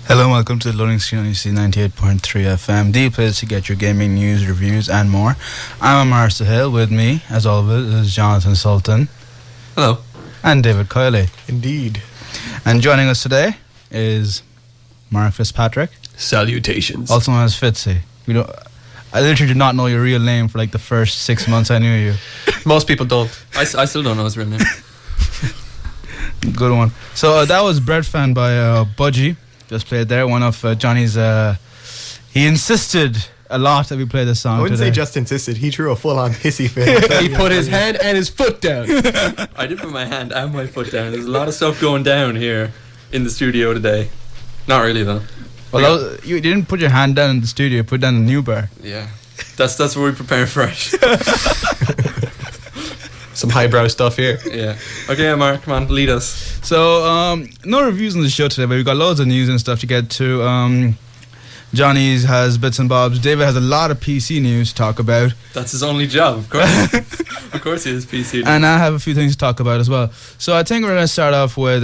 Hello and welcome to the Loading Screen on UC 98.3 FM, the place to get your gaming news, reviews and more. I'm Amar Sahil. With me, as always, is Jonathan Sultan. Hello. And David Kiley. Indeed. And joining us today is Mark Fitzpatrick. Salutations. Also known as Fitzy. I literally did not know your real name for like the first 6 months I knew you. Most people don't. I still don't know his real name. Good one. So that was Bread Fan by Budgie. Just played there. One of Johnny's. He insisted a lot that we play this song. I wouldn't today. say just insisted. He threw a full-on hissy fit. He put his hand and his foot down. I did put my hand and my foot down. There's a lot of stuff going down here in the studio today. Not really though. Well, you didn't put your hand down in the studio. You put down the new bar. Yeah, that's where we prepare fresh. Some highbrow stuff here. Yeah. Okay, Mark, come on, lead us. So, no reviews on the show today, but we've got loads of news and stuff to get to. Johnny's has bits and bobs. David has a lot of PC news to talk about. That's his only job, of course. Of course he is PC. And I have a few things to talk about as well. So I think we're going to start off with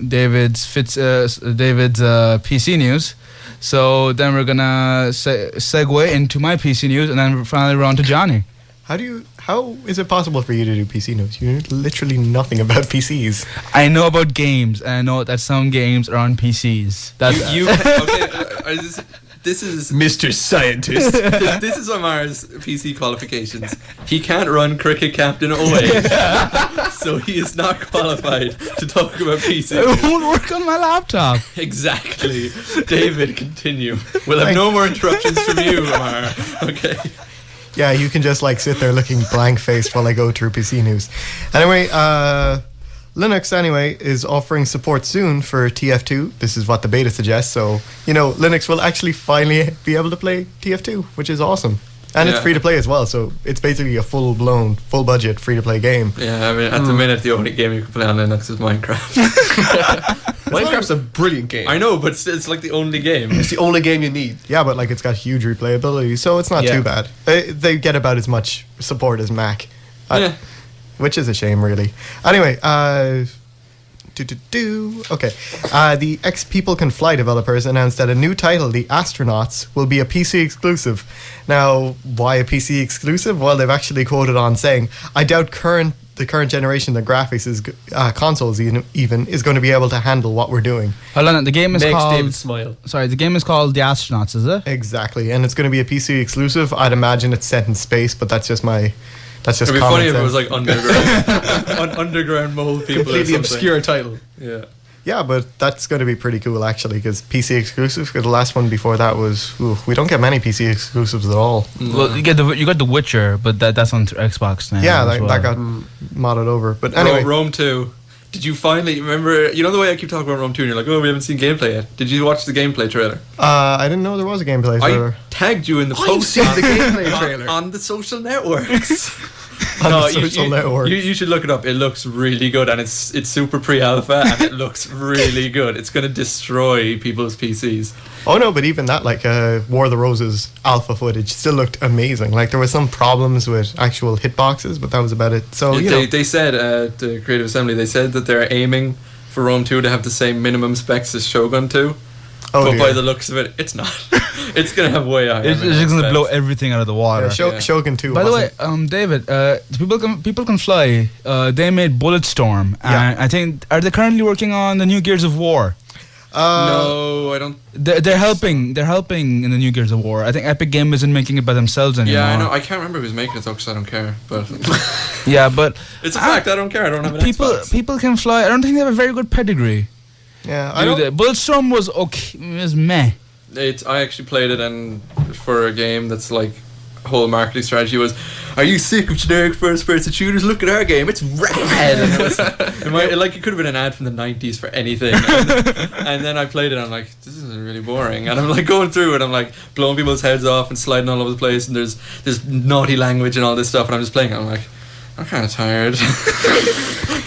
David's PC news. So then we're going to segue into my PC news, and then finally we're on to Johnny. How is it possible for you to do PC news? You know literally nothing about PCs. I know about games, and I know that some games are on PCs. That's This is Mr. Scientist. this is Amar's PC qualifications. He can't run Cricket Captain away, so he is not qualified to talk about PC. It won't work on my laptop. Exactly. David, continue. We'll have no more interruptions from you, Amar. Okay. Yeah, you can just sit there looking blank-faced while I go through PC news. Anyway, Linux is offering support soon for TF2. This is what the beta suggests. So, Linux will actually finally be able to play TF2, which is awesome. And it's free to play as well, so it's basically a full-blown, full-budget, free-to-play game. Yeah, I mean, at the minute, the only game you can play on Linux is Minecraft. Minecraft's a brilliant game. I know, but it's like the only game. It's the only game you need. Yeah, but it's got huge replayability, so it's not too bad. They get about as much support as Mac, which is a shame, really. Anyway, Okay. The X People Can Fly developers announced that a new title, The Astronauts, will be a PC exclusive. Now, why a PC exclusive? Well, they've actually quoted on saying, I doubt the current generation of graphics consoles even is going to be able to handle what we're doing. Hold on, the game is Makes called... David smile. Sorry, the game is called The Astronauts, is it? Exactly, and it's going to be a PC exclusive. I'd imagine it's set in space, but that's just my... It'd be funny if it was like underground, underground mole people. Completely obscure title. Yeah. Yeah, but that's going to be pretty cool actually, because PC exclusive. Because the last one before that was we don't get many PC exclusives at all. Well, you got The Witcher, but that's on Xbox now. Yeah, that got modded over. But anyway, Rome 2. Did you finally remember? You know the way I keep talking about Rome 2, and you're like, oh, we haven't seen gameplay yet. Did you watch the gameplay trailer? I didn't know there was a gameplay trailer. I tagged you in the post the gameplay trailer on the social networks. Networks. You should look it up. It looks really good, and it's super pre-alpha, and it looks really good. It's going to destroy people's PCs. Oh no, but even that, War of the Roses alpha footage still looked amazing. There was some problems with actual hitboxes, but that was about it. So they said at the Creative Assembly, they said that they're aiming for Rome 2 to have the same minimum specs as Shogun 2. Oh, but by the looks of it, it's not. It's going to have way higher. It's just going to blow everything out of the water. Shogun 2. By the way, David, People Can Fly, they made Bulletstorm. And I think, are they currently working on the new Gears of War? No, I don't. They're helping. They're helping in the new Gears of War. I think Epic Game isn't making it by themselves anymore. Yeah, I know. I can't remember who's making it though, because I don't care. But yeah, but it's a fact. I don't care. I don't have an Xbox. People Can Fly. I don't think they have a very good pedigree. Yeah, Bulletstorm was okay. It was meh. I actually played it, and for a game that's whole marketing strategy was, are you sick of generic first-person shooters? Look at our game, it's rad. And it could have been an ad from the 90s for anything. And then I played it, and I'm like, this is really boring. And I'm going through it, I'm blowing people's heads off and sliding all over the place, and there's naughty language and all this stuff, and I'm just playing it, I'm like, I'm kind of tired.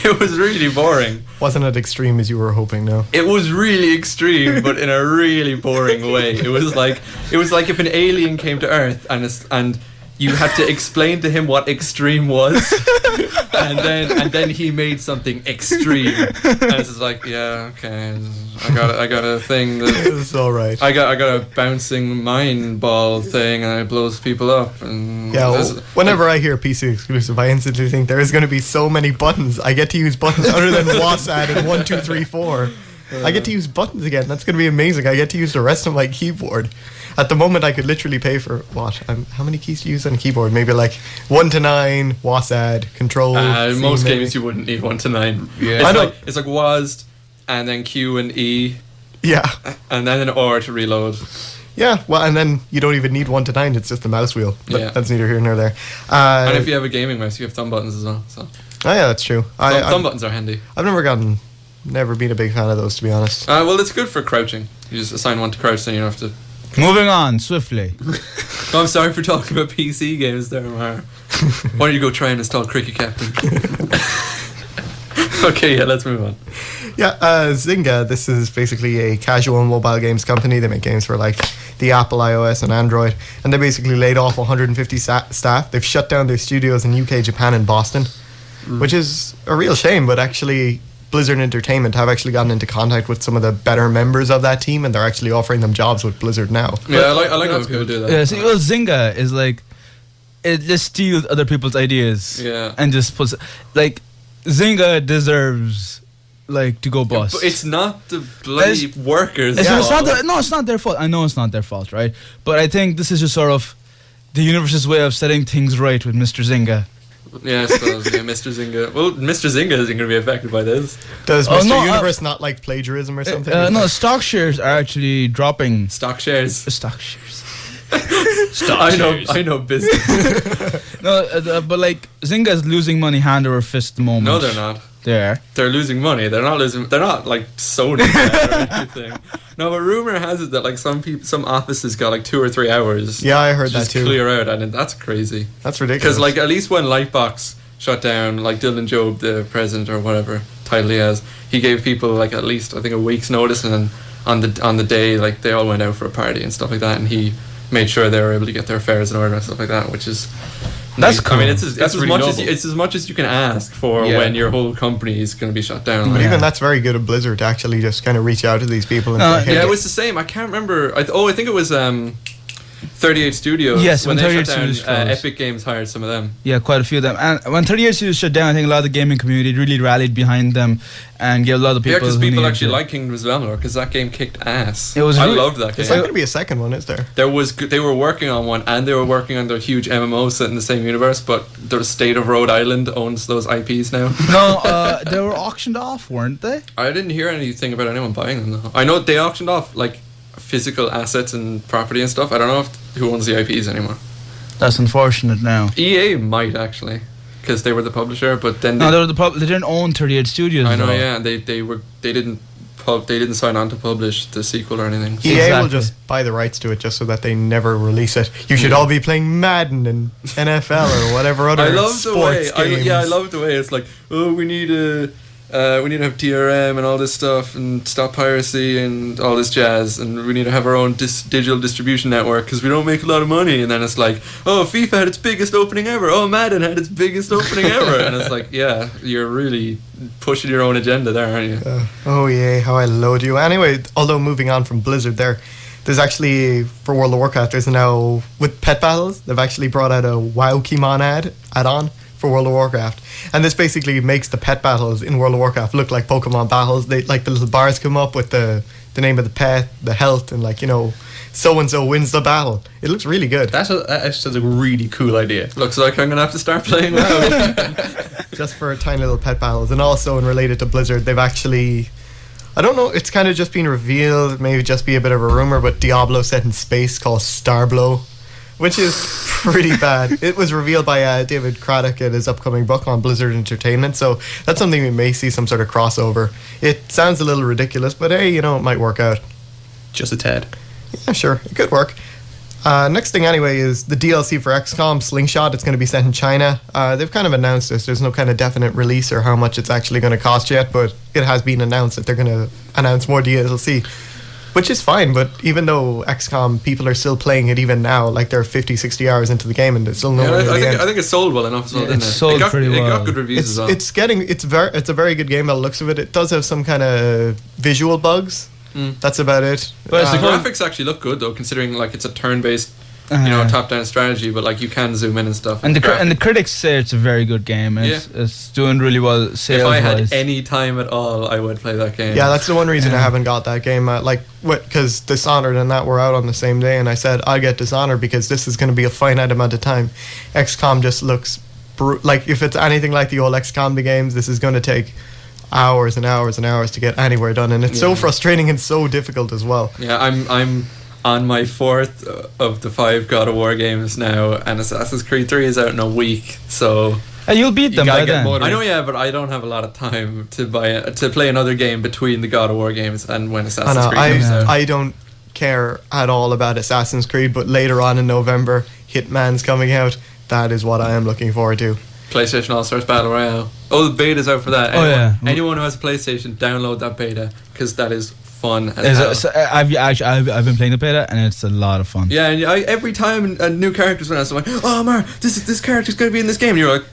It was really boring. Wasn't as extreme as you were hoping, no? It was really extreme, but in a really boring way. It was like if an alien came to Earth and you had to explain to him what extreme was, and then he made something extreme. And it's just like, yeah, okay, I got a thing that It's all right. I got a bouncing mine ball thing, and it blows people up. And Yeah, this- well, whenever I hear PC exclusive, I instantly think there is going to be so many buttons. I get to use buttons other than WASD and 1, 2, 3, 4. I get to use buttons again. That's going to be amazing. I get to use the rest of my keyboard. At the moment, I could literally pay for what? How many keys do you use on a keyboard? Maybe like 1 to 9, WASD, Control. in C most maybe. games you wouldn't need 1 to 9. Yeah. I know. It's like WASD, and then Q and E, Yeah. and then an R to reload. Yeah, well, and then you don't even need 1 to 9. It's just the mouse wheel. But Yeah. that's neither here nor there. And if you have a gaming mouse, you have thumb buttons as well. So Oh yeah, that's true. thumb buttons are handy. I've never been a big fan of those, to be honest. Well, it's good for crouching. You just assign one to crouch, then you don't have to. Moving on swiftly. Oh, I'm sorry for talking about PC games there, Mar. Why don't you go try and install Cricket Captain? Okay, yeah, let's move on. Yeah, Zynga, this is basically a casual mobile games company. They make games for like the Apple iOS and Android, and they basically laid off 150 staff. They've shut down their studios in UK, Japan, and Boston, which is a real shame, but actually Blizzard Entertainment have actually gotten into contact with some of the better members of that team, and they're actually offering them jobs with Blizzard now. Yeah, I like when That's people good. do that. Yeah, see, well, Zynga is like, it just steals other people's ideas. Yeah. And just puts, like, Zynga deserves, like, to go bust. But it's not the bloody workers. It's fault. not it's not their fault. I know it's not their fault, right? But I think this is just sort of the universe's way of setting things right with Mr. Zynga. Yeah, I suppose. Yeah, Mr. Zynga. Well, Mr. Zynga isn't going to be affected by this. Does Oh, Mr. no, Universe not like plagiarism or something? No, stock shares are actually dropping. Stock shares. Stock shares. I know business. No, but like Zynga is losing money hand over fist at the moment. No, they're not. They're. They're losing money. They're not like Sony or anything. No, but rumor has it that like some offices got like 2 or 3 hours. Yeah, I heard to that just too. clear out, and that's crazy. That's ridiculous. Because like at least when Lightbox shut down, like Dylan Job, the president or whatever title he has, he gave people like at least I think a week's notice, and then on the day like they all went out for a party and stuff like that, and he made sure they were able to get their affairs in order and stuff like that, which is. That's nice. I mean, it's That's as really much noble. it's as much as you can ask for Yeah. when your whole company is going to be shut down. But Like, even that's very good of Blizzard to actually just kind of reach out to these people and say, hey, yeah, it was the same. I can't remember. I think it was 38 Studios. Yes, when when they 38 shut down, Studios closed. Epic Games hired some of them. Yeah, quite a few of them. And when 38 Studios shut down, I think a lot of the gaming community really rallied behind them and gave a lot of people. Yeah, because who people needed actually to- like Kingdoms of Amalur because that game kicked ass. It was I really- loved that There's not game. going to be a second one, is there? They were working on one, and they were working on their huge MMO set in the same universe. But the state of Rhode Island owns those IPs now. No, they were auctioned off, weren't they? I didn't hear anything about anyone buying them though. I know they auctioned off like physical assets and property and stuff. I don't know who owns the IPs anymore. That's unfortunate now. EA might actually, because they were the publisher. But then No, they didn't own 38 Studios. I know, though. yeah. They didn't sign on to publish the sequel or anything. EA will Exactly. just buy the rights to it just so that they never release it. You should all be playing Madden and NFL or whatever other I love the way. sports games. I love the way it's like, oh, we need to have DRM and all this stuff and stop piracy and all this jazz, and we need to have our own digital distribution network because we don't make a lot of money. And then it's like, oh, FIFA had its biggest opening ever. Oh, Madden had its biggest opening ever. And it's like, yeah, you're really pushing your own agenda there, aren't you? Oh yeah, how I load you. Anyway, although moving on from Blizzard there's actually, for World of Warcraft, there's now, with pet battles, they've actually brought out a WoW Keymon add-on for World of Warcraft. And this basically makes the pet battles in World of Warcraft look like Pokemon battles. They like the little bars come up with the name of the pet, the health, and like, you know, so-and-so wins the battle. It looks really good. That's a really cool idea. Looks like I'm going to have to start playing WoW. Just for tiny little pet battles. And also, in related to Blizzard, they've actually, I don't know, it's kind of just been revealed, it may just be a bit of a rumor, but Diablo set in space called Starblow, which is pretty bad. It was revealed by David Craddock in his upcoming book on Blizzard Entertainment, so that's something we may see some sort of crossover. It sounds a little ridiculous, but hey, you know, it might work out. Just a tad. Yeah, sure, it could work. Next thing anyway is the DLC for XCOM Slingshot. It's going to be sent in China. They've kind of announced this. There's no kind of definite release or how much it's actually going to cost yet, but it has been announced that they're going to announce more DLC. Which is fine, but even though XCOM, people are still playing it even now, like they're 50, 60 hours into the game and it's still nowhere near the end. I think it sold well enough as well, didn't it? It sold pretty It well. got good reviews as well. It's a very good game by the looks of it. It does have some kind of visual bugs. That's about it. But the Uh, graphics actually look good though, considering like it's a turn-based, top-down strategy, but like you can zoom in and stuff. And the graphic- critics say it's a very good game. It's doing really well sales if I had wise. any time at all, I would play that game. Yeah, that's the one reason I haven't got that game. Because Dishonored and that were out on the same day, and I said I'll get Dishonored because this is going to be a finite amount of time. XCOM just looks like if it's anything like the old XCOM games, this is going to take hours and hours and hours to get anywhere done, and it's so frustrating and so difficult as well. Yeah, I'm on my 4th of the 5 God of War games now, and Assassin's Creed 3 is out in a week, so You'll beat them gotta by get then. more I know, yeah, but I don't have a lot of time to play another game between the God of War games and when Assassin's Creed comes out. I don't care at all about Assassin's Creed, but later on in November, Hitman's coming out. That is what I am looking forward to. PlayStation All-Stars Battle Royale. Oh, the beta's out for that. Oh, yeah. Anyone who has a PlayStation, download that beta because that is fun as Is hell. it- so, I've been playing the beta and it's a lot of fun. Yeah, and every time a new character's been announced, I'm like, oh, Mar, this character's going to be in this game. And you're like,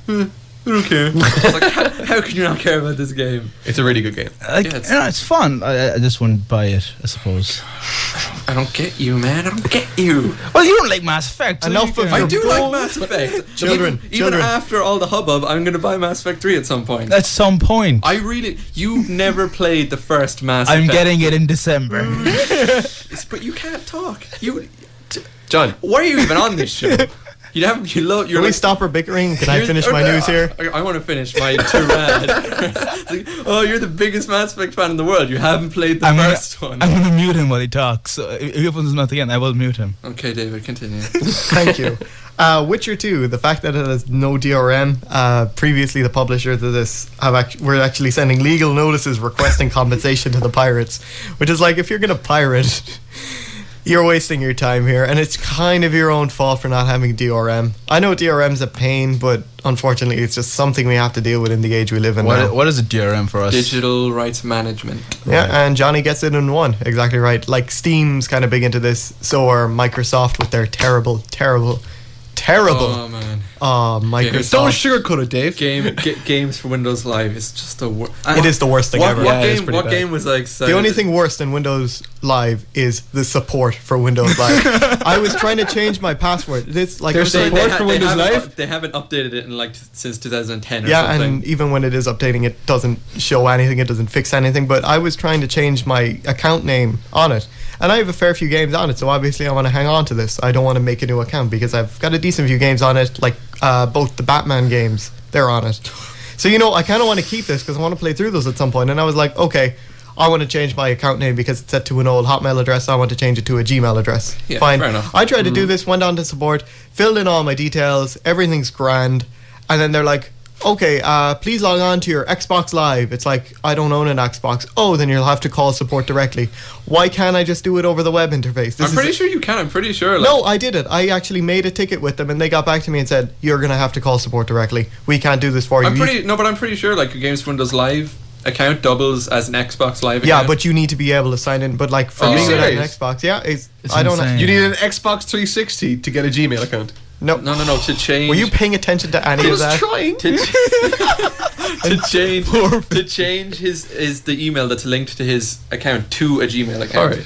I don't care. It's like, how can you not care about this game? It's a really good game. Like, Yeah, it's- it's fun. I just wouldn't buy it, I suppose. I don't get you, man. I don't get you. Well, you don't like Mass Effect. so Enough you of can- I do like Mass Effect. Children, Even children. after all the hubbub, I'm going to buy Mass Effect 3 at some point. At some point. You've never played the first Mass I'm Effect. getting it in December. But you can't talk. John, Why are you even on this show? You're Can we like, stop our bickering? Can I you're- finish my news here? I want to finish my tirade. It's like, oh, you're the biggest Mass Effect fan in the world. You haven't played the first one. I'm going to mute him while he talks. So if he opens his mouth again, I will mute him. Okay, David, continue. Thank you. Witcher 2, the fact that it has no DRM, previously the publishers of this were actually sending legal notices requesting compensation to the pirates, which is like, if you're going to pirate, you're wasting your time here, and it's kind of your own fault for not having DRM. I know DRM's a pain, but unfortunately it's just something we have to deal with in the age we live in now. What is a DRM for us? Digital rights management. Yeah, and Johnny gets it in one. Exactly right. Like, Steam's kind of big into this, so are Microsoft with their terrible Oh, man. Microsoft. don't sugarcoat it, Dave. Games for Windows Live is just the worst. It is the worst thing ever. Yeah, it's pretty What bad. game was like? The only thing worse than Windows Live is the support for Windows Live. I was trying to change my password. It's like There's I was support like- for Windows Live? They haven't updated it in like since 2010 or yeah, something. and even when it is updating, it doesn't show anything. It doesn't fix anything. But I was trying to change my account name on it, and I have a fair few games on it. So obviously, I want to hang on to this. I don't want to make a new account because I've got a decent few games on it, like both the Batman games. They're on it. So I kind of want to keep this because I want to play through those at some point. And I was like, okay, I want to change my account name because it's set to an old Hotmail address. I want to change it to a Gmail address. Yeah, Fine. fair enough. I tried to do this, went on to support, filled in all my details, everything's grand, and then they're like, okay, please log on to your Xbox Live. It's like, I don't own an Xbox. Oh, then you'll have to call support directly. Why can't I just do it over the web interface? I'm pretty sure you can. I'm pretty sure. Like, No, I did it. I actually made a ticket with them, and they got back to me and said, "You're gonna have to call support directly. We can't do this for you." I'm pretty sure like a Games for Windows Live account doubles as an Xbox Live Yeah, account. but you need to be able to sign in. But like for Are me, you without an serious? Xbox, yeah, It's I don't. insane. You need an Xbox 360 to get a Gmail account. No, No, to change. Were you paying attention to any I of was that? trying. to change his the email that's linked to his account to a Gmail account. All right.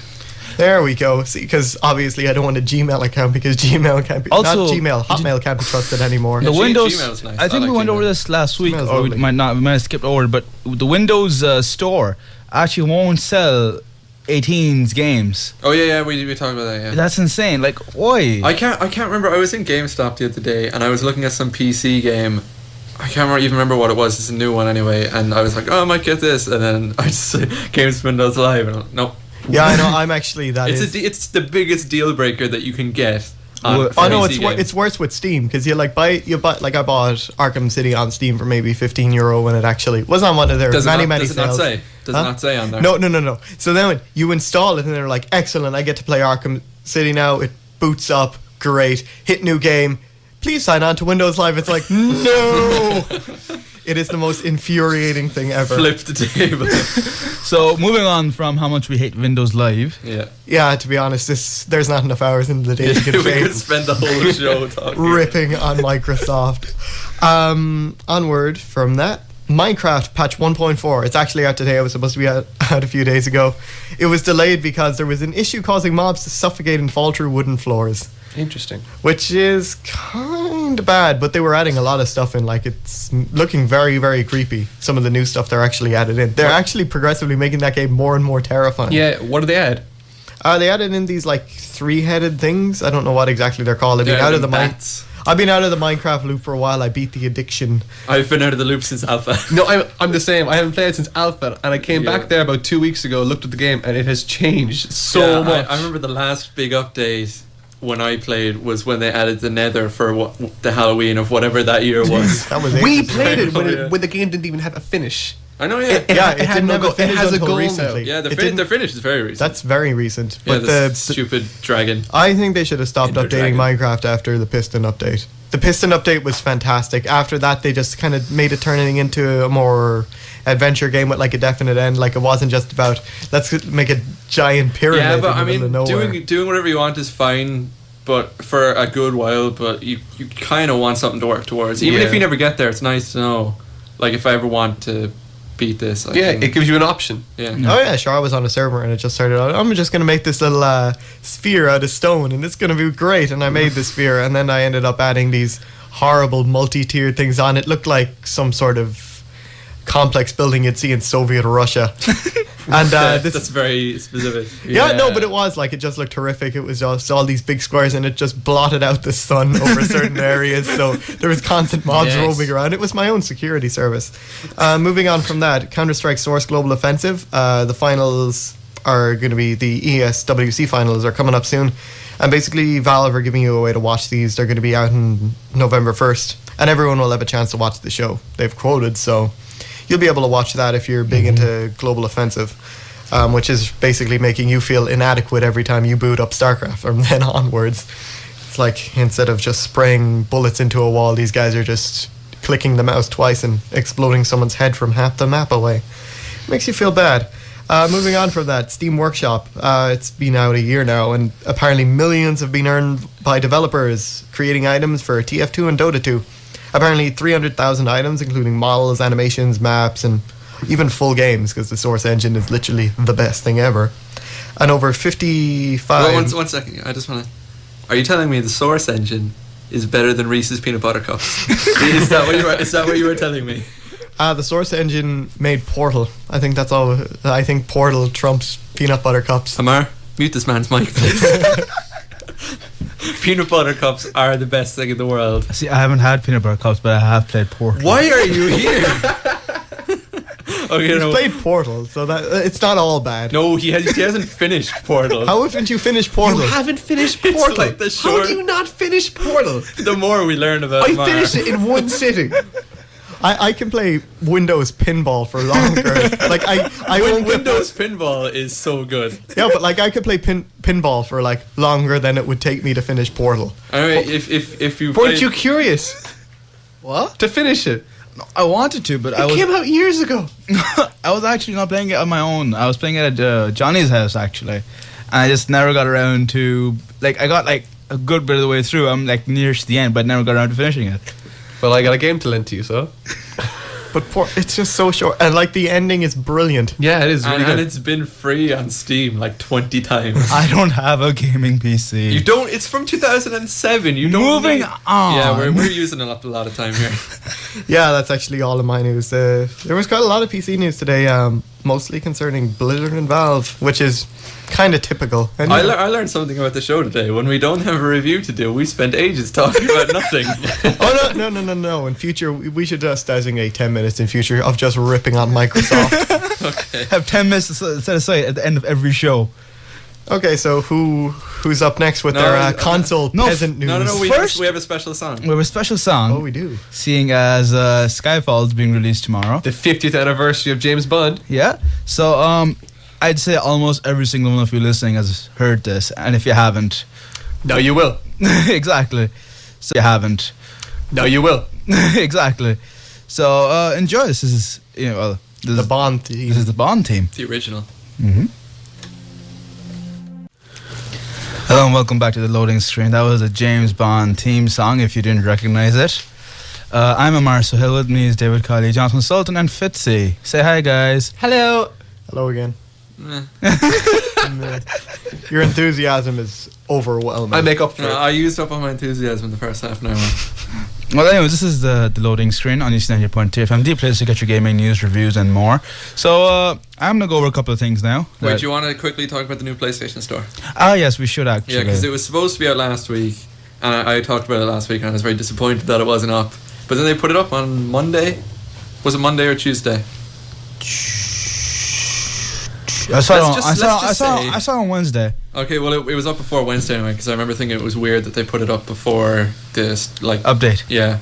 There we go. See, because obviously I don't want a Gmail account because Gmail can't be Also, not Gmail. Hotmail can't be trusted anymore. The Yeah, Windows. Gmail's nice. I think I we like went over Gmail. this last week, Gmail's or we lovely. might have skipped over it. But the Windows Store actually won't sell 18's games. Oh yeah, we talked about that. Yeah. That's insane. Like, why? I can't remember. I was in GameStop the other day and I was looking at some PC game. I can't even remember what it was. It's a new one anyway, and I was like, "Oh, I might get this," and then I just say Games Windows Live, and I'm like, no. Yeah, I know. I'm actually that is. It's the biggest deal breaker that you can get. Well, For I know PC games. it's worse with Steam because you buy like I bought Arkham City on Steam for maybe €15 when it actually was on one of their Does it many not, many does it not sales. say? Does Huh? it not say on there? No. So then when you install it and they're like, excellent, I get to play Arkham City now. It boots up, great. Hit new game. Please sign on to Windows Live. It's like, no. It is the most infuriating thing ever. Flip the table. So moving on from how much we hate Windows Live. Yeah. Yeah, to be honest, there's not enough hours in the day to we get could spend the whole show talking. ripping on Microsoft. Onward from that, Minecraft patch 1.4. It's actually out today. It was supposed to be out a few days ago. It was delayed because there was an issue causing mobs to suffocate and fall through wooden floors, Interesting. which is kind of bad. But they were adding a lot of stuff in. Like, it's looking very, very creepy. Some of the new stuff they're actually added in. They're actually progressively making that game more and more terrifying. Yeah, what do they add? They added in these like 3-headed things. I don't know what exactly they're called. I've been out of the Minecraft loop for a while. I beat the addiction. I've been out of the loop since alpha. No, I'm the same. I haven't played since alpha, and I came back there about 2 weeks ago, looked at the game, and it has changed so much. I remember the last big update when I played was when they added the Nether for the Halloween of whatever that year was. That was We ages played ago. it when, Yeah. when the game didn't even have a finish. I know, yeah. It had didn't no have goal. a finish It has a until goal now. recently. Yeah, It didn't- their finish is very recent. That's very recent. yeah, But the the stupid dragon. I think they should have stopped Ender updating Dragon. Minecraft after the Piston update. The Piston update was fantastic. After that, they just kind of made it turning into a more adventure game with like a definite end. Like, it wasn't just about let's make a giant pyramid Yeah, but in I the middle mean, of nowhere. doing whatever you want is fine, but for a good while. But you kind of want something to work towards. Even if Yeah. you never get there, it's nice to know. Like, if I ever want to beat this, I Yeah, can, it gives you an option. yeah. Oh yeah, sure. I was on a server and it just started out. I'm just gonna make this little sphere out of stone, and it's gonna be great. And I made the sphere, and then I ended up adding these horrible multi-tiered things on. It looked like some sort of complex building you'd see in Soviet Russia. And this That's very specific. Yeah, no, but it was like, it just looked horrific. It was just all these big squares, and it just blotted out the sun over certain areas. So there was constant mobs Yes. roaming around. It was my own security service. Moving on from that, Counter-Strike Source Global Offensive. The finals are going to be the ESWC finals are coming up soon, and basically Valve are giving you a way to watch these. They're going to be out on November 1st, and everyone will have a chance to watch the show. They've quoted, so you'll be able to watch that if you're big into Global Offensive, which is basically making you feel inadequate every time you boot up StarCraft from then onwards. It's like, instead of just spraying bullets into a wall, these guys are just clicking the mouse twice and exploding someone's head from half the map away. Makes you feel bad. Moving on from that, Steam Workshop. It's been out a year now, and apparently millions have been earned by developers creating items for TF2 and Dota 2. Apparently 300,000 items, including models, animations, maps, and even full games, because the Source engine is literally the best thing ever. And over 55... Well, one second. I just want to. Are you telling me the Source engine is better than Reese's peanut butter cups? Is that what you were? Is that what you were telling me? The Source engine made Portal. I think that's all. I think Portal trumps peanut butter cups. Amar, mute this man's mic, please. Peanut butter cups are the best thing in the world. See, I haven't had peanut butter cups, but I have played Portal. Why are you here? Okay, He's no. played Portal, so that it's not all bad. No, he hasn't finished Portal. How haven't you finished Portal? You haven't finished It's Portal. like the How short- do you not finish Portal? The more we learn about I Amar, finished it in one sitting. I can play Windows pinball for longer. Like I won't get Windows pinball is so good. yeah, but like I could play pinball for like longer than it would take me to finish Portal. Anyway, if you Weren't played- you curious What? to finish it? I wanted to, but It came out years ago. I was actually not playing it on my own. I was playing it at Johnny's house, actually. And I just never got around to... Like, I got, like, a good bit of the way through. I'm, like, near to the end, but never got around to finishing it. Well, I got a game to lend to you, so. But it's just so short, and like the ending is brilliant. Yeah, it is really and good. it's been free on Steam like 20 times. I don't have a gaming PC. You don't. It's from 2007. You don't. Moving need- on. Yeah, we're using a lot of time here. Yeah, that's actually all of my news. There was quite a lot of PC news today, mostly concerning Blizzard and Valve, which is kind of typical. And I learned something about the show today. When we don't have a review to do, we spend ages talking about nothing. oh no! In future, we should just designate 10 minutes in future of just ripping on Microsoft. have 10 minutes set aside at the end of every show. Okay, so who's up next with No, their no, console no, peasant news? No. First- We have a special song. We have a special song. Oh, we do. Seeing as Skyfall is being released tomorrow. The 50th anniversary of James Bond. Yeah. So I'd say almost every single one of you listening has heard this, and if you haven't, Now you will. exactly. So you haven't. Now you will. Exactly. So enjoy this. This is The Bond team. This is the Bond team. The original. Hello and welcome back to the loading screen. That was a James Bond theme song. If you didn't recognize it, I'm Amar Sohail. With me is David Colley, Jonathan Sultan, and Fitzy. Say hi, guys. Hello. Hello again. Your enthusiasm is overwhelming. I make up for it. I used up all my enthusiasm in the first half an hour. Well, anyways, this is the loading screen on East 90.2 FM, the place to get your gaming news, reviews, and more. So I'm going to go over a couple of things now. Wait, do you want to quickly talk about the new PlayStation Store? Ah, yes, we should actually. Yeah, because it was supposed to be out last week, and I talked about it last week, and I was very disappointed that it wasn't up. But then they put it up on Monday. Was it Monday or Tuesday? I saw Let's it on Wednesday. Okay, well, it was up before Wednesday anyway, because I remember thinking it was weird that they put it up before this, like... Update. Yeah.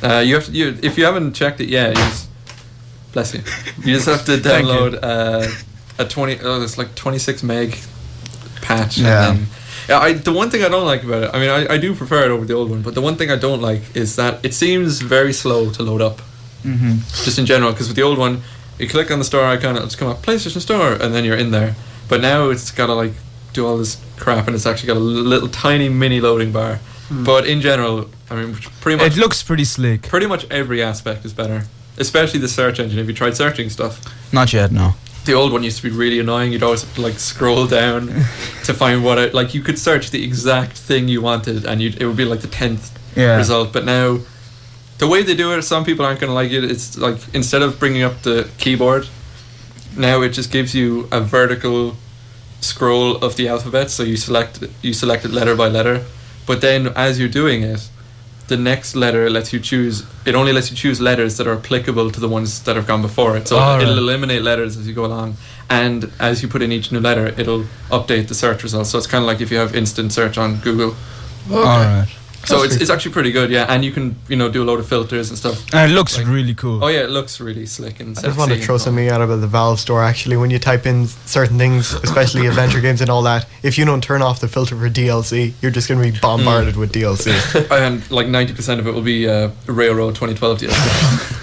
If you haven't checked it yet, bless you. You just have to download it's like 26 meg patch. Yeah. And then, the one thing I don't like about it, I mean, I do prefer it over the old one, but the one thing I don't like is that it seems very slow to load up. Mm-hmm. Just in general, because with the old one, you click on the store icon, it'll just come up, PlayStation Store, and then you're in there. But now it's got to like do all this crap, and it's actually got a little tiny mini loading bar. But in general, I mean, pretty much It looks pretty sleek. pretty much every aspect is better, especially the search engine. Have you tried searching stuff? Not yet, no. The old one used to be really annoying. You'd always have to like scroll down to find what like you could search the exact thing you wanted, and it would be like the 10th result. But now, the way they do it, some people aren't going to like it. It's like instead of bringing up the keyboard, now it just gives you a vertical scroll of the alphabet. So you select it letter by letter, but then as you're doing it, the next letter lets you choose. It only lets you choose letters that are applicable to the ones that have gone before it. So it'll eliminate letters as you go along, and as you put in each new letter, it'll update the search results. So it's kind of like if you have instant search on Google. Alright. So it's actually pretty good, yeah. And you can do a load of filters and stuff. And it looks really cool. Oh yeah, it looks really slick and I sexy. just want to throw something out about the Valve store. Actually, when you type in certain things, especially adventure games and all that, if you don't turn off the filter for DLC, you're just going to be bombarded with DLC. And like 90% of it will be Railroad 2012 DLC.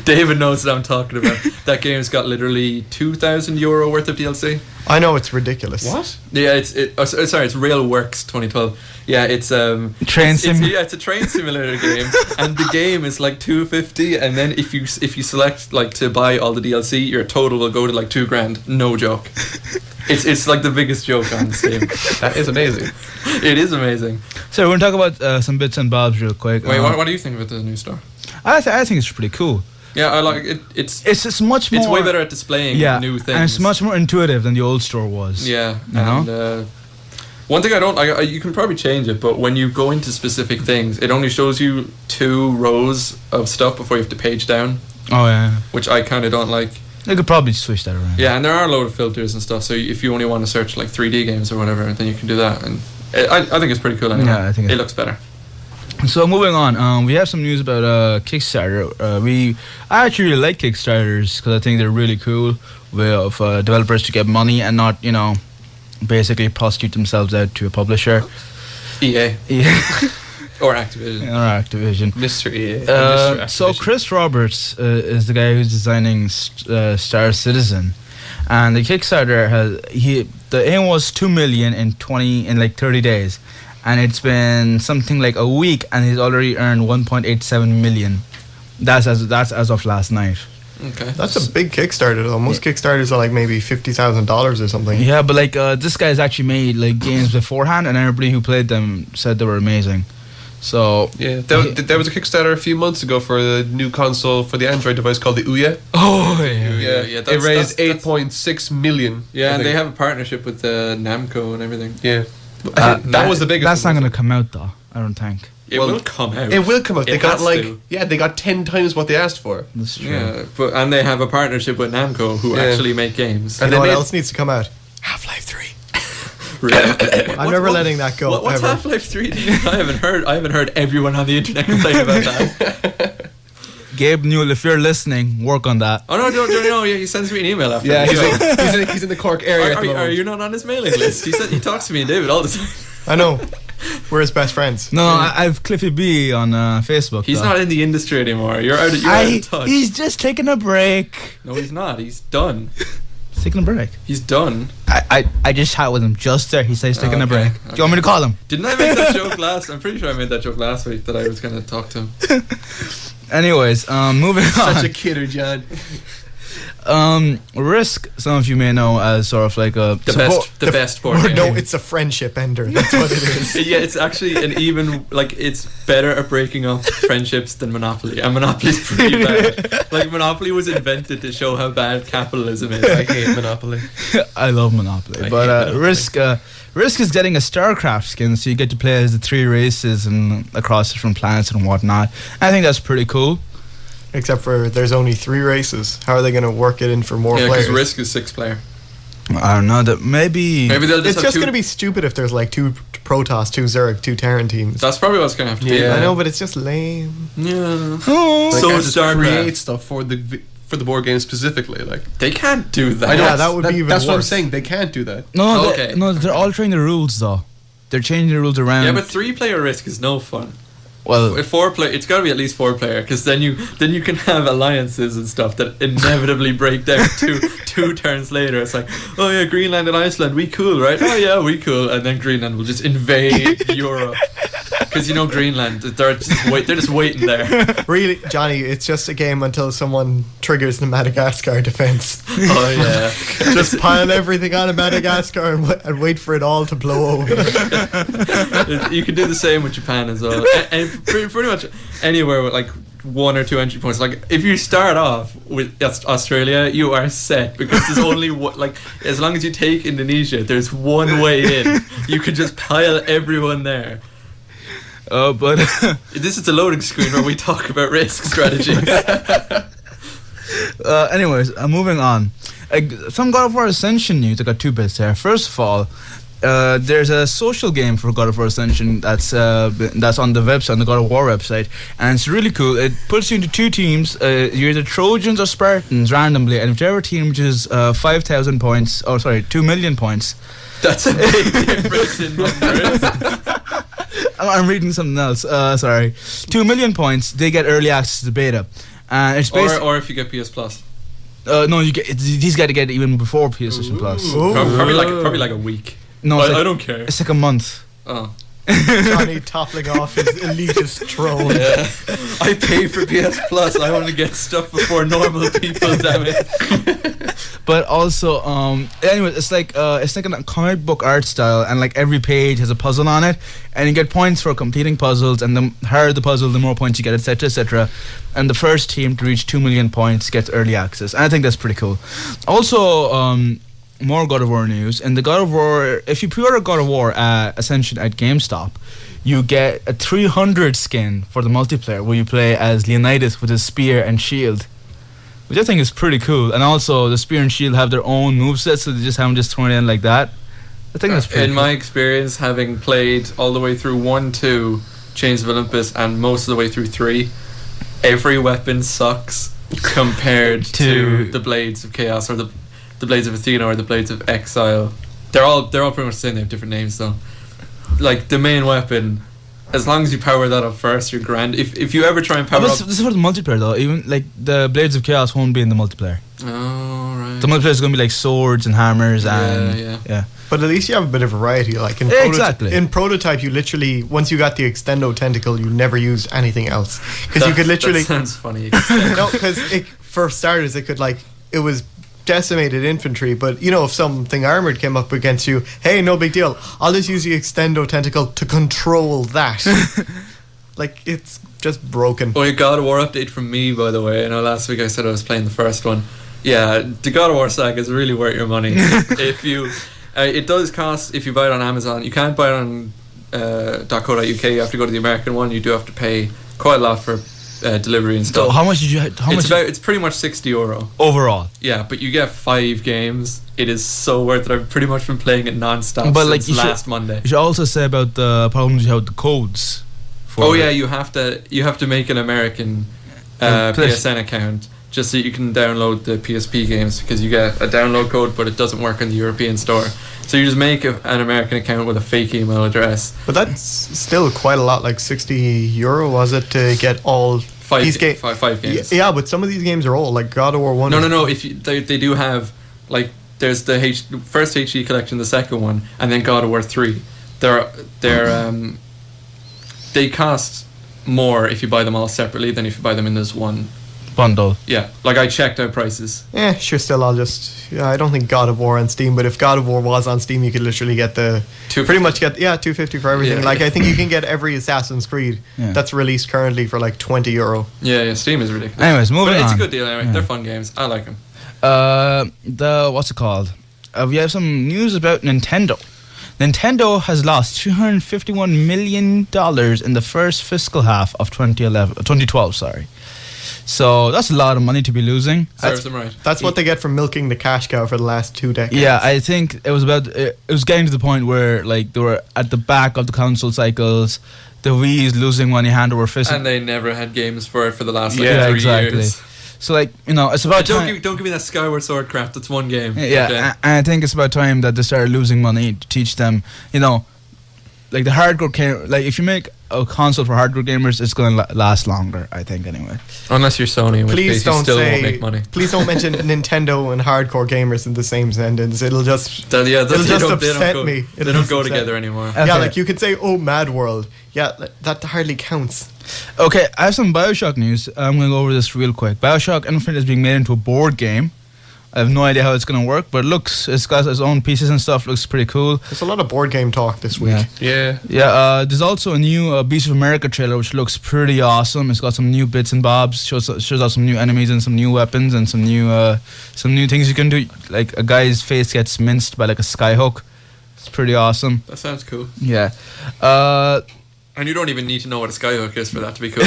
David knows what I'm talking about. That game's got literally €2,000 worth of DLC. I know it's ridiculous. What? Yeah, it's Railworks 2012. Yeah, it's Train sim. it's a train simulator game, and the game is like $250, and then if you select like to buy all the DLC, your total will go to like $2,000. No joke. It's like the biggest joke on Steam. That is amazing. It is amazing. So we're going to talk about some bits and bobs real quick. Wait, what do you think about the new store? I think it's pretty cool. Yeah, I like it. It's just much more. It's way better at displaying new things. And it's much more intuitive than the old store was. Yeah, you know? One thing I don't like, you can probably change it, but when you go into specific things, it only shows you 2 rows of stuff before you have to page down. Oh yeah. Which I kind of don't like. You could probably switch that around. Yeah, and there are a load of filters and stuff. So if you only want to search like 3D games or whatever, then you can do that. And I think it's pretty cool. Anyway. Yeah, I think it looks better. So moving on, we have some news about Kickstarter. I actually really like Kickstarters because I think they're really cool way of developers to get money and not, basically prostitute themselves out to a publisher. EA. Yeah. Or Activision. Mr. EA. So Chris Roberts is the guy who's designing Star Citizen, and the Kickstarter the aim was 2 million in 30 days. And it's been something like a week, and he's already earned 1.87 million. That's as of last night. Okay, that's a big Kickstarter though. Most Kickstarters are like maybe $50,000 or something. Yeah, but like this guy's actually made like games beforehand, and everybody who played them said they were amazing. So yeah, there was a Kickstarter a few months ago for the new console for the Android device called the Ouya. Oh yeah. It raised 8.6 million. Yeah, and they have a partnership with Namco and everything. Yeah. That was the biggest. That's not going to come out though. I don't think. It will come out. It will come out. They got 10 times what they asked for. That's true. Yeah, and they have a partnership with Namco who actually make games. And what else needs to come out? Half-Life 3. I'm never letting that go. What's Half-Life 3? I haven't heard everyone on the internet complain about that. Gabe Newell, if you're listening, work on that. Oh no, don't he sends me an email after. Yeah, he's in the Cork area. Are you not on his mailing list? He talks to me and David all the time. I know. We're his best friends. No, I've Cliffy B on Facebook. He's though. not in the industry anymore. You're out of touch. He's just taking a break. No, he's not. He's done. He's taking a break. He's done. I just chat with him just there. He says he's taking a break. Okay. Do you want me to call him? Didn't I make that joke last? I'm pretty sure I made that joke last week that I was going to talk to him. Anyways, moving on. Such a kidder, John. Risk, some of you may know as sort of like a The best board game. No, it's a friendship ender. That's what it is. Yeah, it's actually it's better at breaking up friendships than Monopoly. And Monopoly's pretty bad. Like, Monopoly was invented to show how bad capitalism is. I hate Monopoly. I love Monopoly, I but hate Monopoly. Risk is getting a StarCraft skin, so you get to play as the 3 races and across different planets and whatnot. I think that's pretty cool. Except for there's only 3 races. How are they going to work it in for more Yeah, players? because Risk is 6-player. I don't know that maybe Maybe they'll just It's have just 2. going to be stupid if there's like 2 Protoss, 2 Zerg, 2 Terran teams. That's probably what's going to have to be. Yeah. I know, but it's just lame. Yeah. Oh. Like, So I just StarCraft. create stuff for the board game specifically. Like, They can't do that. I know Yeah, that would be even That's what I'm worse. saying. They can't do that. No, Okay. they're altering the rules though. They're changing the rules around. Yeah, but 3-player Risk is no fun. well, If 4-player, it's got to be at least 4-player, because then you can have alliances and stuff that inevitably break down two turns later. It's like, oh yeah, Greenland and Iceland, we cool, right? Oh yeah, we cool, and then Greenland will just invade Europe, because Greenland, they're just waiting there. Really, Johnny, it's just a game until someone triggers the Madagascar defense. Oh yeah, Just pile everything on a Madagascar and wait for it all to blow over. you can do the same with Japan as well, and pretty much anywhere with like 1 or 2 entry points. Like, if you start off with Australia, you are set, because there's only one, like, as long as you take Indonesia, there's one way in. You can just pile everyone there. but This is the loading screen where we talk about risk strategies. anyways, moving on. Some God of War Ascension news. I got 2 bits there. First of all, there's a social game for God of War Ascension that's on the website, on the God of War website, and it's really cool. It puts you into 2 teams. You're either Trojans or Spartans randomly, and whichever team reaches 5,000 points, 2 million points. That's a big difference in numbers. I'm reading something else. Sorry, 2 million points. They get early access to the beta, and it's basically. Or if you get PS Plus. No, you get these got to get it even before PlayStation Plus. Ooh. Probably like a week. No, it's I like, don't care. it's like a month. Oh. Johnny toppling off his elitist throne. Yeah. I pay for PS Plus. I want to get stuff before normal people, damn it. But also, anyway, it's like a comic book art style, and like every page has a puzzle on it, and you get points for completing puzzles, and the harder the puzzle, the more points you get, etc., etc. And the first team to reach 2 million points gets early access, and I think that's pretty cool. Also, more God of War news. In the God of War, if you pre-order God of War Ascension at GameStop, you get a 300 skin for the multiplayer, where you play as Leonidas with his spear and shield, which I think is pretty cool. And also, the spear and shield have their own movesets, so they just haven't just thrown it in like that. I think that's pretty In cool. my experience, having played all the way through 1, 2, Chains of Olympus, and most of the way through 3, every weapon sucks compared to the Blades of Chaos, or the Blades of Athena, or the Blades of Exile. They're all pretty much the same. They have different names though. Like, the main weapon, as long as you power that up first, you're grand. If you ever try and power This up, is for the multiplayer though. Even like the Blades of Chaos won't be in the multiplayer. oh right, The multiplayer is going to be like swords and hammers and yeah. But at least you have a bit of variety. Like in Exactly. in Prototype, you literally, once you got the Extendo Tentacle, you never used anything else, because you could literally That sounds funny. no, because for starters, it was decimated infantry, but if something armored came up against you, hey, no big deal, I'll just use the Extendo Tentacle to control that. Like, it's just broken. Oh, a God of War update from me, by the way. I know last week I said I was playing the first one. Yeah, the God of War saga is really worth your money. If you, it does cost if you buy it on Amazon. You can't buy it on .co.uk. You have to go to the American one. You do have to pay quite a lot for delivery and So stuff. how much did you? It's pretty much €60. Overall? Yeah, but you get 5 games. It is so worth it. I've pretty much been playing it non-stop But, like, since last Monday. You should also say about the problems you have with the codes. Oh yeah, you have to make an American PSN account just so you can download the PSP games, because you get a download code, but it doesn't work in the European store. So you just make an American account with a fake email address. But that's still quite a lot, like €60 was it to get all these games? Five games. Yeah, but some of these games are old, like God of War 1. No. If they do have, like, there's the first HD collection, the second one, and then God of War 3. They cost more if you buy them all separately than if you buy them in this one bundle. Yeah, like I checked out prices. Sure, still I don't think God of War on Steam, but if God of War was on Steam, you could literally get pretty much get $250 for everything. Yeah, I think you can get every Assassin's Creed that's released currently for like €20. Yeah, Steam is ridiculous. Anyways, moving on. It's a good deal anyway. They're fun games. I like them. What's it called? We have some news about Nintendo. Nintendo has lost $251 million in the first fiscal half of 2012. Sorry. So that's a lot of money to be losing. Serves them right. That's what they get from milking the cash cow for the last 2 decades. Yeah, I think it was getting to the point where like they were at the back of the console cycles. The Wii is losing money hand over fist, and they never had games for it for the last 3 exactly. years. So it's about time. Don't give me that Skyward Sword crap. That's one game. Yeah, okay. and I think it's about time that they started losing money to teach them. Like the hardcore if you make a console for hardcore gamers, it's going to last longer. I think anyway. Unless you're Sony, in which case you still won't make money. Please don't mention Nintendo and hardcore gamers in the same sentence. It'll just upset me. They don't go together anymore. Okay. Yeah, like you could say, "Oh, Mad World." Yeah, that hardly counts. Okay, I have some BioShock news. I'm going to go over this real quick. BioShock Infinite is being made into a board game. I have no idea how it's going to work, but it's got its own pieces and stuff. Looks pretty cool. There's a lot of board game talk this week. Yeah. There's also a new Beast of America trailer, which looks pretty awesome. It's got some new bits and bobs. Shows out some new enemies and some new weapons and some new things you can do. Like a guy's face gets minced by like a skyhook. It's pretty awesome. That sounds cool. Yeah. And you don't even need to know what a skyhook is for that to be cool.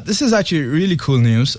This is actually really cool news.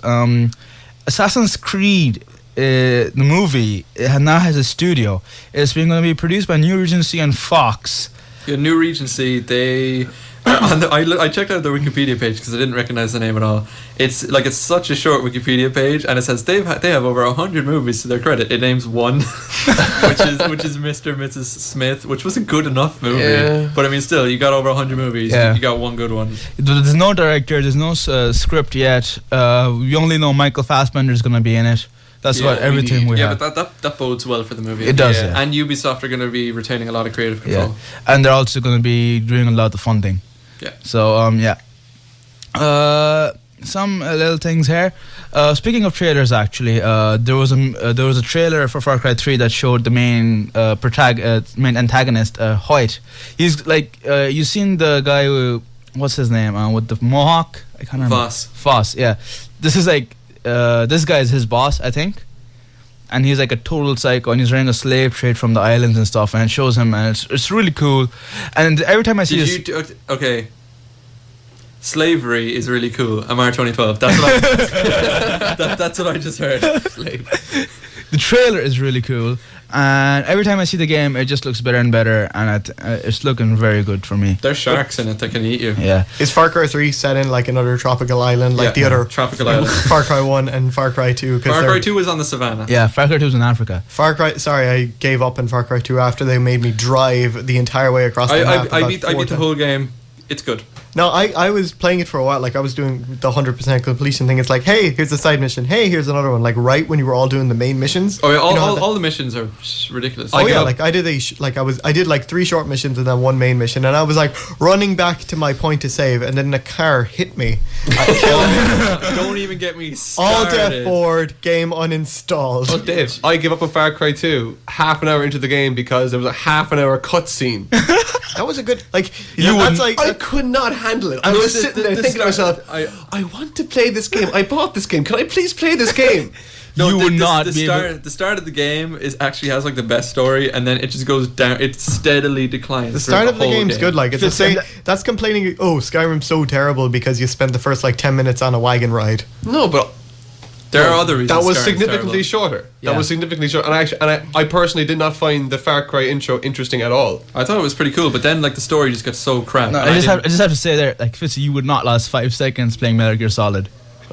Assassin's Creed, the movie, now has a studio. It's going to be produced by New Regency and Fox. Yeah, New Regency, they... I checked out their Wikipedia page because I didn't recognize the name at all. It's such a short Wikipedia page, and it says they have over 100 movies to their credit. It names one, which is Mr. and Mrs. Smith, which was a good enough movie. Yeah. But I mean, still, you got over 100 movies. Yeah. You got one good one. There's no director. There's no script yet. We only know Michael Fassbender is going to be in it. That's about everything we have. Yeah, but that bodes well for the movie. It does, yeah. And Ubisoft are going to be retaining a lot of creative control. Yeah. And they're also going to be doing a lot of funding. Yeah. So, some little things here. Speaking of trailers, actually, there was a trailer for Far Cry 3 that showed the main main antagonist, Hoyt. He's like, you seen the guy who, what's his name, with the mohawk? I can't remember. Voss, yeah. This is like, this guy is his boss, I think. And he's like a total psycho, and he's running a slave trade from the islands and stuff, and it shows him, and it's really cool. And every time I see this... Okay. Slavery is really cool. Amar 2012. That's what that's what I just heard. The trailer is really cool, and every time I see the game, it just looks better and better, and it's looking very good for me. There's sharks in it that can eat you. Yeah. Is Far Cry 3 set in like another tropical island, like the other tropical island? Far Cry 1 and Far Cry 2. Far Cry 2 was on the savannah. Yeah, Far Cry 2 was in Africa. I gave up in Far Cry 2 after they made me drive the entire way across the map. I beat the whole game. It's good. No, I was playing it for a while. Like I was doing the 100% completion thing. It's like, hey, here's a side mission. Hey, here's another one. Like right when you were all doing the main missions. Oh yeah, all the missions are ridiculous. Oh yeah, like I did I did like 3 short missions and then 1 main mission, and I was like running back to my point to save, and then a car hit me. Don't even get me started. All death forward, game uninstalled. Oh Dave, I gave up on Far Cry 2 half an hour into the game because there was a half an hour cutscene. That was a good like. I could not handle it. I was sitting there thinking to myself, I want to play this game. I bought this game. Can I please play this game? No, you would not be the start of the game actually has like the best story, and then it just goes down. It steadily declines. The start of the game's good. Like it's the same. That's complaining. Oh, Skyrim's so terrible because you spent the first like 10 minutes on a wagon ride. No, but there are other reasons. That was significantly shorter. Yeah. That was significantly short, and I personally did not find the Far Cry intro interesting at all. I thought it was pretty cool, but then like the story just got so crap. No, I just have to say there, like Fitzy, you would not last 5 seconds playing Metal Gear Solid.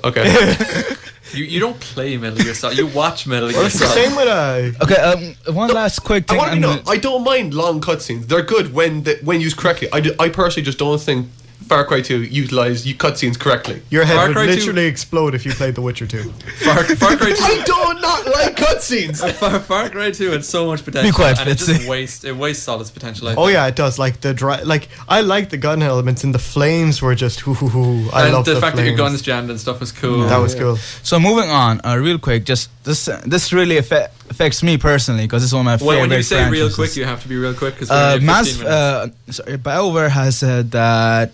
Okay. You don't play Metal Gear Solid. You watch Metal Gear Well, it's the Solid. same with Okay, one last quick I thing. want to know. I don't mind long cutscenes. They're good when used correctly. I personally just don't think Far Cry 2 utilise cutscenes correctly. your head Far would Cry 2 literally explode if you played The Witcher 2. Far Cry 2. I do not like cutscenes. Far Cry 2 had so much potential, Be quiet, and it Fitzy. just wastes Solid's potential. Oh yeah, it does. Like I like the gun elements, and the flames were just hoo. I and love the fact that your flames. guns jammed and stuff was cool. That was cool. So moving on, real quick, just this really affects me personally because it's one of my Well, favorite when you say real franchises. quick, you have to be real quick because BioWare has said that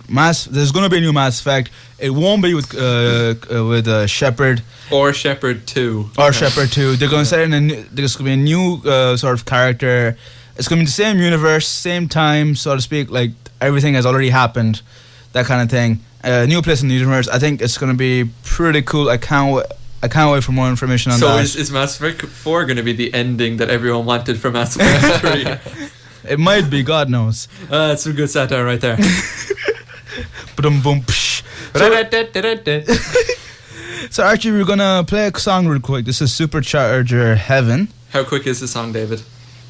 there's going to be a new Mass Effect. It won't be with Shepard or Shepard 2 or Shepard 2. They're going to set in there's going to be a new sort of character. It's going to be the same universe, same time, so to speak. Like everything has already happened, that kind of thing. New place in the universe. I think it's going to be pretty cool. I can't wait for more information on that. So is Mass Effect 4 going to be the ending that everyone wanted from Mass Effect 3? It might be, God knows. That's some good satire right there. Boom, psh. So Archie, we're gonna play a song real quick. This is Supercharger Heaven. How quick is the song, David?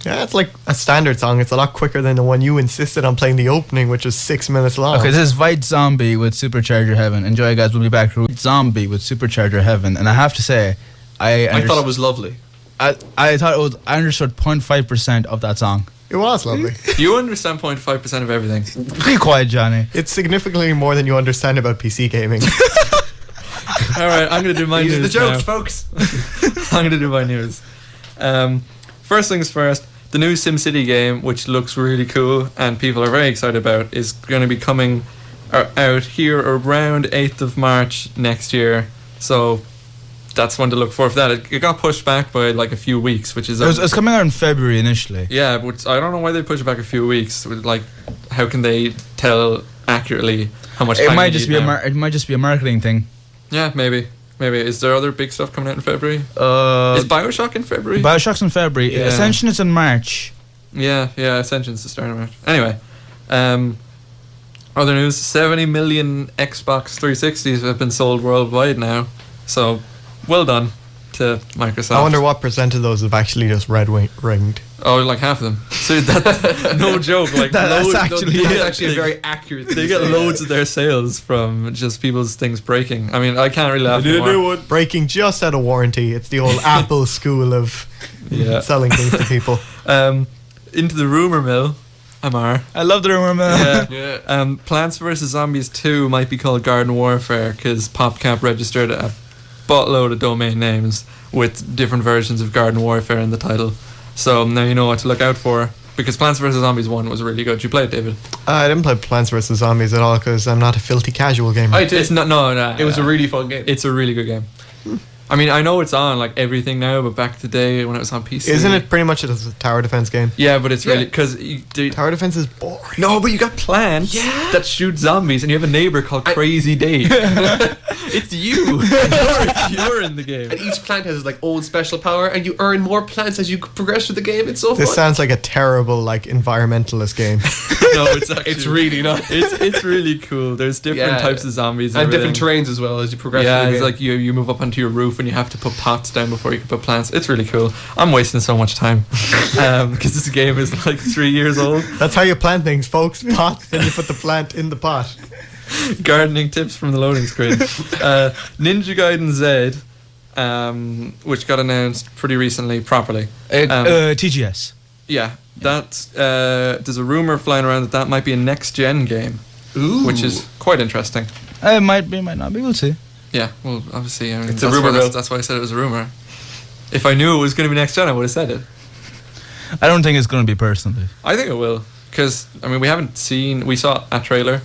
Yeah, it's like a standard song. It's a lot quicker than the one you insisted on playing the opening, which was 6 minutes long. Okay, this is White Zombie with Supercharger Heaven. Enjoy, guys. We'll be back to White Zombie with Supercharger Heaven. And I have to say, I thought it was lovely. I thought it was. I understood 0.5% of that song. It was lovely. You understand 0.5% of everything. Be quiet, Johnny. It's significantly more than you understand about PC gaming. All right, I'm going to do my These are news the jokes, now. folks. I'm going to do my news. First things first, the new SimCity game, which looks really cool and people are very excited about, is going to be coming out here around 8th of March next year. So that's one to look for that. It got pushed back by like a few weeks, which is... It's coming out in February initially. Yeah, but I don't know why they pushed it back a few weeks. Like, how can they tell accurately how much time It might you just need be now? it might just be a marketing thing. Yeah, maybe. Is there other big stuff coming out in February? Is BioShock in February? BioShock's in February. Yeah. Ascension is in March. Yeah, Ascension's the start of March. Anyway, other news: 70 million Xbox 360s have been sold worldwide now. So, well done to Microsoft. I wonder what percent of those have actually just ringed. Oh, like half of them. So that's no joke. Like That's loads, actually- That's yeah, actually a they- very accurate. They get loads of their sales from just people's things breaking. I mean, I can't really laugh anymore. Breaking just out of warranty. It's the old Apple school of Yeah. selling things to people. Into the rumor mill, Amar. I love the rumor, man. Yeah. Plants vs Zombies 2 might be called Garden Warfare because PopCap registered a buttload of domain names with different versions of Garden Warfare in the title. So now you know what to look out for. Because Plants vs Zombies 1 was really good. You played, David? I didn't play Plants vs Zombies at all because I'm not a filthy casual gamer. I did. It's not. No. It was a really fun game. It's a really good game. I mean, I know it's on like everything now, but back to the day when it was on PC, Isn't it pretty much just a tower defense game? Yeah, but it's really Yeah. because Tower defense is boring. no, but you got plants that shoot zombies, and you have a neighbor called Crazy Dave. It's you. You're in the game. And each plant has like own special power, and you earn more plants as you progress through the game. It's so This fun. sounds like a terrible like environmentalist game. No, it's actually It's really not. It's really cool. There's different Yeah. types of zombies And different everything. terrains as well as you progress Yeah, through the it's game. like you move up onto your roof and you have to put pots down before you can put plants. It's really cool. I'm wasting so much time because this game is like 3 years old. That's how you plant things, folks. Pots, then you put the plant in the pot. Gardening tips from the loading screen. Ninja Gaiden Z, which got announced pretty recently properly. TGS. Yeah, that there's a rumor flying around that might be a next gen game, Ooh. which is quite interesting. It might be, might not be. We'll see. Yeah, well, obviously, I mean, It's a that's rumor, why- Bill. That's why I said it was a rumor. If I knew it was going to be next gen, I would have said it. I don't think it's going to be personally. I think it will, because I mean, we saw a trailer.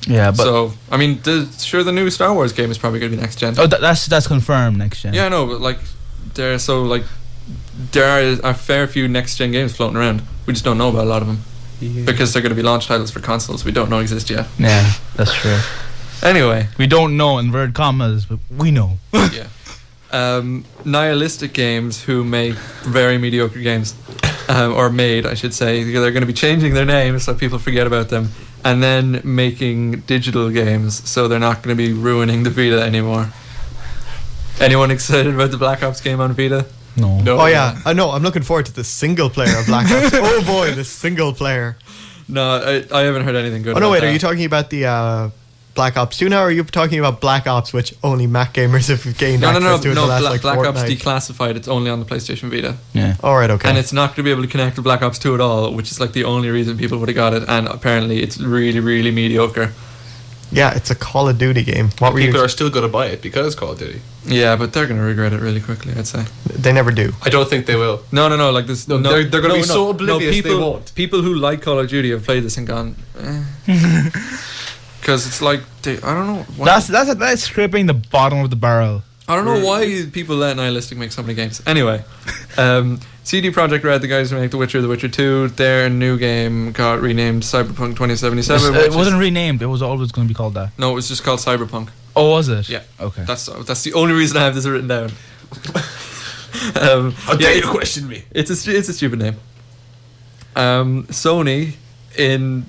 Yeah, but So I mean, the new Star Wars game is probably going to be next gen. that's confirmed next gen. Yeah, I know, but like, there are a fair few next gen games floating around. We just don't know about a lot of them because they're going to be launch titles for consoles we don't know exist yet. Yeah, that's true. Anyway, We don't know in inverted commas, but we know. yeah. Nihilistic Games, who make very mediocre games, or made, I should say, they're going to be changing their names so people forget about them, and then making digital games, so they're not going to be ruining the Vita anymore. Anyone excited about the Black Ops game on Vita? No. No. Oh yeah, I know. I'm looking forward to the single player of Black Ops. Oh boy, the single player. No, I haven't heard anything good. Oh no, about wait. that. Are you talking about the Black Ops 2 now, or are you talking about Black Ops, which only Mac gamers have gained access to in the last like Black Ops fortnight? declassified. It's only on the PlayStation Vita, Yeah. All right, okay. and it's not going to be able to connect to Black Ops 2 at all, which is like the only reason people would have got it. And apparently, it's really, really mediocre. Yeah, it's a Call of Duty game. What were People you? are still going to buy it because Call of Duty. Yeah, but they're going to regret it really quickly, I'd say. They never do. I don't think they will. No, like this. No, they're gonna be so oblivious people, they won't. People who like Call of Duty have played this and gone, because it's like I don't know. Why, That's scraping the bottom of the barrel. I don't know why people let Nihilistic make so many games. Anyway, CD Projekt Red, the guys who make The Witcher 2, their new game got renamed Cyberpunk 2077. It wasn't renamed. It was always going to be called that. No, it was just called Cyberpunk. Oh, was it? Yeah. Okay. That's the only reason I have this written down. How dare you question me? It's a stupid name. Sony in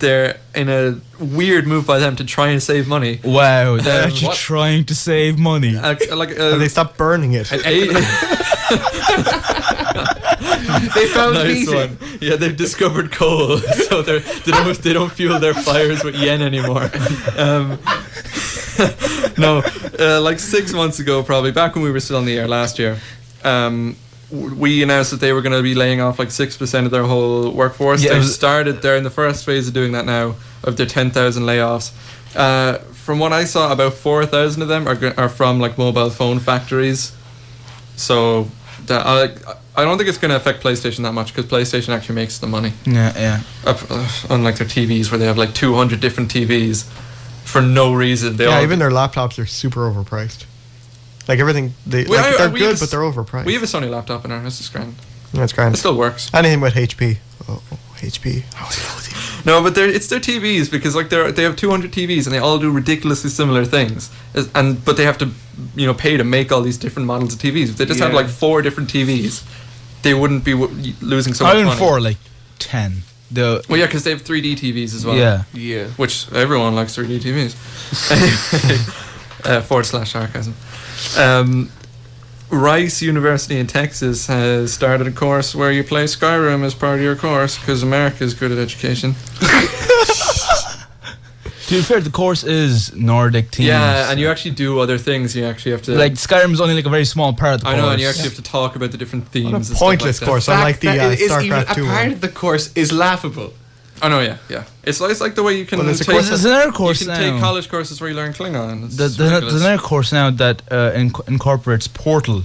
a weird move by them to try and save money. Wow, they're actually what? trying to save money. And they stopped burning it. They found Nice heating. one. Yeah, they've discovered coal, so they don't fuel their fires with yen anymore. No, like 6 months ago, probably back when we were still on the air last year, we announced that they were going to be laying off like 6% of their whole workforce. Yeah, They're in the first phase of doing that now, of their 10,000 layoffs. From what I saw, about 4,000 of them are from like mobile phone factories. So I don't think it's going to affect PlayStation that much, because PlayStation actually makes the money. Yeah. Unlike their TVs, where they have like 200 different TVs for no reason. Yeah, even their laptops are super overpriced. Like everything, they're good, but they're overpriced. We have a Sony laptop in our house. It's grand. That's It grand. still works. Anything with HP. Oh, HP. How is it? No, but it's their TVs, because like they have 200 TVs and they all do ridiculously similar things, but they have to pay to make all these different models of TVs. If they just had Yeah. like 4 different TVs, they wouldn't be losing so much Iron money. 4, like 10. Well, yeah, because they have 3D TVs as well. Yeah. Yeah. Which everyone likes 3D TVs. /sarcasm. Rice University in Texas has started a course where you play Skyrim as part of your course, because America is good at education. To be fair, the course is Nordic themes. Yeah, and you actually do other things. You actually have to like Skyrim is only like a very small part of the I course. know, and you actually have to talk about the different themes. What and a stuff pointless like that. course, unlike the That is even StarCraft 2 a part one. of the course is laughable. Oh no, yeah. It's like the way you can Well, there's a take, course There's another course you can now. take college courses where you learn Klingon. It's There's ridiculous. another course now that incorporates Portal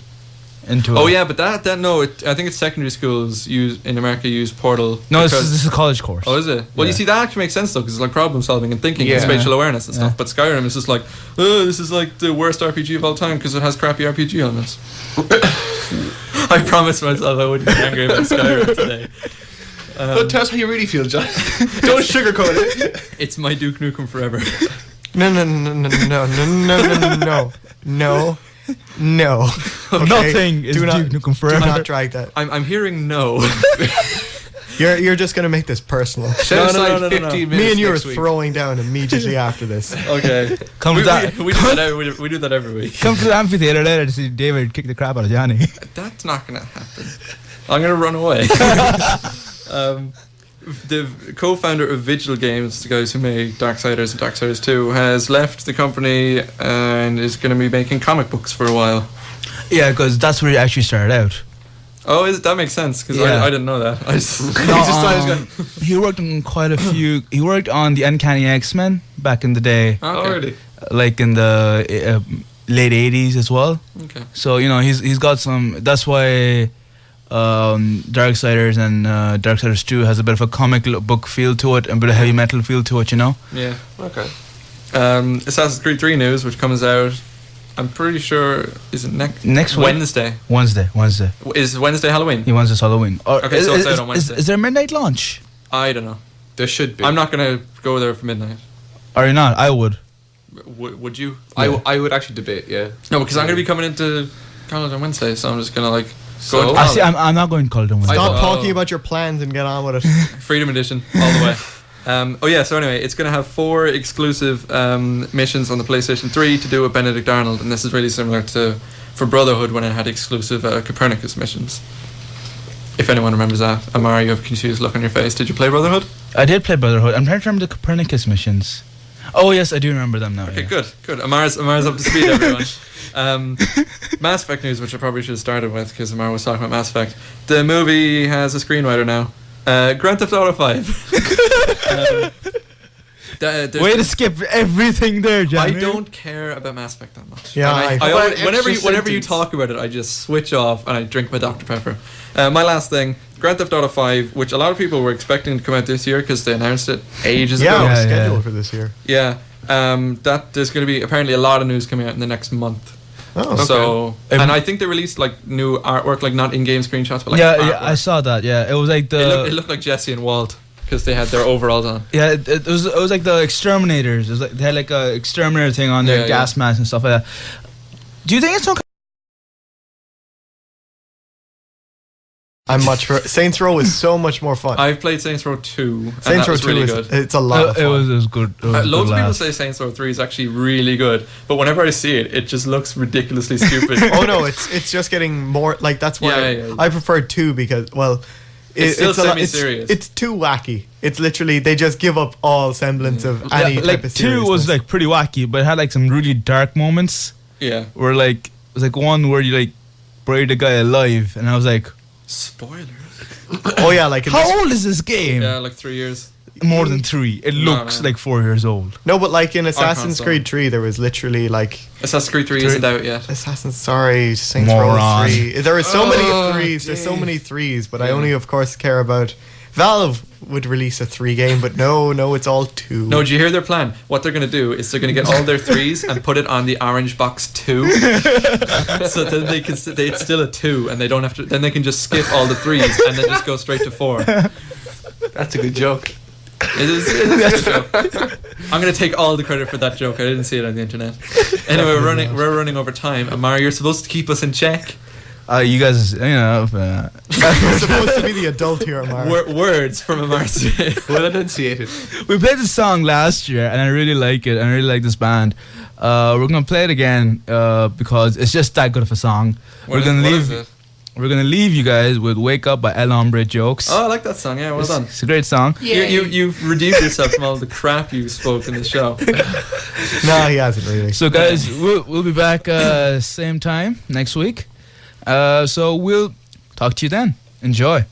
into it. Oh yeah, but that no, I think it's secondary schools in America use Portal. No, because- this is a college course. Oh, is it? Well, you Yeah. see, that actually makes sense though, because it's like problem solving and thinking and Yeah. spatial awareness and stuff. Yeah. But Skyrim is just like, oh, this is like the worst RPG of all time because it has crappy RPG elements. I promised myself I wouldn't be angry about Skyrim today. But tell us how you really feel, John. Don't sugarcoat it. It's my Duke Nukem forever. No. Okay? Nothing is Do not- Duke Nukem Do forever. not drag that. I'm hearing no. You're just gonna make this personal. Set No, aside no. 15 minutes Me and you are next week. throwing down immediately after this. Okay. Come we, to that. we do that every, we do that every week. Come to the amphitheater later to see David kick the crap out of Johnny. That's not going to happen. I'm going to run away. The co-founder of Vigil Games, the guys who made Darksiders and Darksiders 2, has left the company and is going to be making comic books for a while. Yeah, because that's where he actually started out. Oh, that makes sense, because Yeah. I didn't know that. I just, No, I just thought he was going he worked on quite a few. He worked on the Uncanny X-Men back in the day, okay. like in the late '80s as well. Okay. So he's got some. That's why Darksiders and Darksiders 2 has a bit of a comic book feel to it and a bit of heavy metal feel to it. Yeah. Okay. Assassin's Creed 3 news, which comes out, I'm pretty sure, is it next week? Wednesday? Wednesday. Is Wednesday Halloween? He wants this Halloween. Okay, so it's out on Wednesday. Is there a midnight launch? I don't know. There should be. I'm not going to go there for midnight. Are you not? I would. Would you? I would actually debate, yeah. No, because I'm going to be coming into college on Wednesday, so I'm just going to like So? go I see. I'm not going to call it on Wednesday. Stop Oh. talking about your plans and get on with it. Freedom Edition all the way. So anyway, it's going to have 4 exclusive missions on the PlayStation 3 to do with Benedict Arnold, and this is really similar to for Brotherhood when it had exclusive Copernicus missions. If anyone remembers that. Amar, you have a confused look on your face. Did you play Brotherhood? I did play Brotherhood. I'm trying to remember the Copernicus missions. Oh yes, I do remember them now. Okay, good. Amar's up to speed, everyone. Mass Effect news, which I probably should have started with because Amar was talking about Mass Effect. The movie has a screenwriter now. Grand Theft Auto 5. Way to skip everything there, Johnny. I don't care about Mass Effect that much. Yeah, whenever you talk about it, I just switch off and I drink my Dr. Pepper. My last thing, Grand Theft Auto 5, which a lot of people were expecting to come out this year because they announced it ages ago. Yeah, scheduled for this year. Yeah, that there's going to be apparently a lot of news coming out in the next month. Oh, okay. So, and I think they released like new artwork, like not in-game screenshots, but like yeah, I saw that. Yeah, it was like it looked like Jesse and Walt because they had their overalls on. Yeah, it was like the exterminators. It was like they had like a exterminator thing on their gas masks and stuff like that. Do you think it's okay? I'm much for Saints Row is so much more fun. I've played Saints Row 2. Saints Row 2 really is good. It's a lot of fun. It was good. It was loads good of people say Saints Row 3 is actually really good, but whenever I see it, it just looks ridiculously stupid. Oh no, it's just getting more like that's why I preferred 2 because it's still semi-serious. It's too wacky. It's literally they just give up all semblance of any type like of 2 was like pretty wacky, but it had like some really dark moments. Yeah, where like it was like one where you like buried a guy alive, and I was like, spoilers. Oh yeah, like how old is this game? Yeah, like 3 years. More than 3. It looks like 4 years old. No, but like in Assassin's Creed 3, there was literally like Assassin's Creed 3 isn't out yet. Saints Row 3. There are so many 3s. There's so many 3s, but I only, of course, care about. Valve would release a 3 game, but no, it's all 2. No, did you hear their plan? What they're going to do is they're going to get all their 3s and put it on the orange box 2, so then it's still a 2, and they don't have to. Then they can just skip all the 3s and then just go straight to 4. That's a good joke. It is a good joke. I'm going to take all the credit for that joke. I didn't see it on the internet. Anyway, we're running over time. Amar, you're supposed to keep us in check. You guys, We're supposed to be the adult here, Amar. Words from Amar. Well enunciated. We played this song last year, and I really like it. I really like this band. We're gonna play it again because it's just that good of a song. We're gonna leave you guys with "Wake Up" by El Hombre Jokes. Oh, I like that song. Yeah, well done. It's a great song. You've redeemed yourself from all the crap you spoke in the show. No, he hasn't really. So, guys, we'll be back same time next week. So we'll talk to you then. Enjoy.